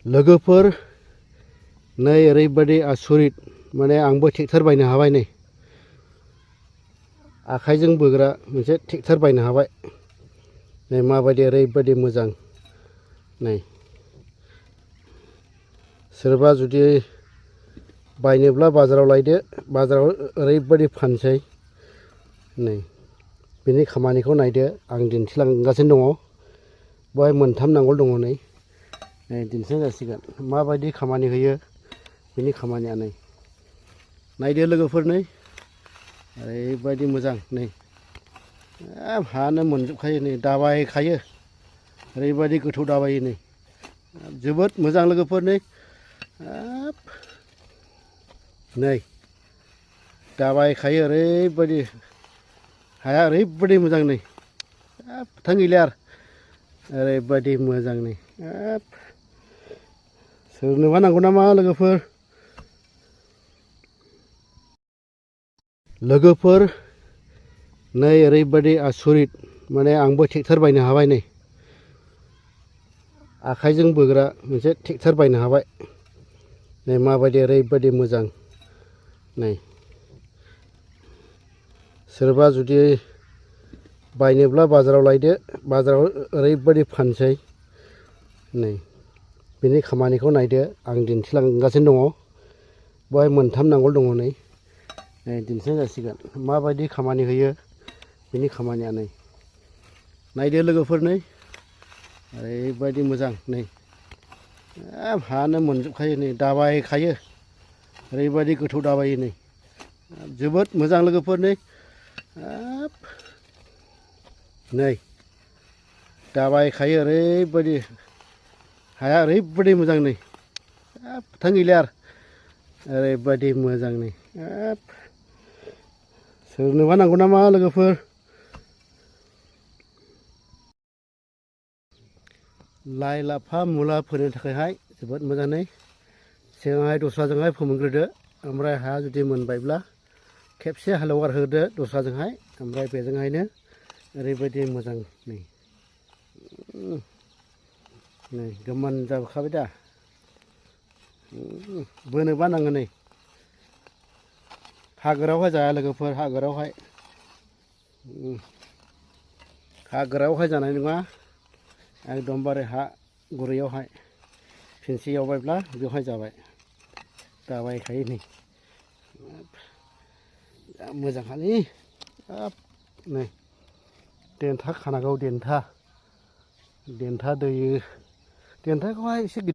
लोगोफोर नै ओरैबायदि आसरित माने आंबो ट्रेक्टर बायनो हाबाय नै आखाइजों बोग्रा मोनसे ट्रेक्टर बायनो हाबाय नै माबायदि ओरैबायदि मोजां नै सोरबा जुदि बायनोब्ला बाजाराव लायदो बाजाराव ओरैबायदि फानसै नै बिनि खामानिखौ नायदो आं दिन्थिलांगासिनो दङ बेवहाय मोनथाम नांगोल दङ नै दिन्थिनाय जासिगोन माबायदि खामानि होयो बिनि खामानिया नै नायदो लोगोफोर नै ओरैबायदि मोजां नै हानो मोनजोबखायो नै दाबायखायो ओरैबायदि गोथौ दाबायो नै जोबोद मोजां लोगोफोर नै नै दाबायखायो ओरैबायदि हाया ओरैबायदि मोजां नै खोथा गैला आरो ओरैबायदि मोजां नै सोरनोबा नांगौ नामा लोगोफोर नै ओरैबायदि आसरित माने आंबो ट्रेक्टर बायनो हाबाय नै आखाइजों बोग्रा मोनसे ट्रेक्टर बायनो हाबाय नै माबायदि ओरैबायदि मोजां नै सोरबा जुदि बायनोब्ला बाजाराव लायदो बाजाराव ओरैबायदि फानसै नै बिनि खामानिखौ नायदो आं दिन्थिलांगासिनो दङ बेवहाय मोनथाम नांगोल दङ नै दिन्थिनाय जासिगोन माबायदि खामानि होयो बिनि खामानिया नै नायदो लोगोफोर नै ओरैबायदि मोजां नै हानो मोनजोबखायो नै दाबायखायो ओरैबायदि गोथौ दाबायो नै जोबोद मोजां लोगोफोर नै नै दाबायखायो ओरैबायदि हाया ओरैबायदि मोजां नै खोथा गैला आरो ओरैबायदि मोजां नै सोरनोबा नांगौ नामा लोगोफोर लाइ लाफा मुला फोनो थाखायहाय जोबोद मोजां नै सिगांहाय दस्राजोंहाय फोमोनग्रोदो ओमफ्राय हाया जुदि मोनबायब्ला खेबसे हालेवगारहोदो दस्राजोंहाय ओमफ्राय बेजोंहायनो ओरैबायदि मोजां नै नै गोमोन जाबोखाबाय दा बोनोबा नाङो नै हागोरावहाय जाया लोगोफोर हागोरावहाय जानाय नङा एकदमबारे हा गुरैयावहाय फिनसे एवबायब्ला बेवहाय जाबाय दाबायखायो नै मोजांखालै नै देन्था खानांगौ देन्था दैयो देन्थाखौहाय एसे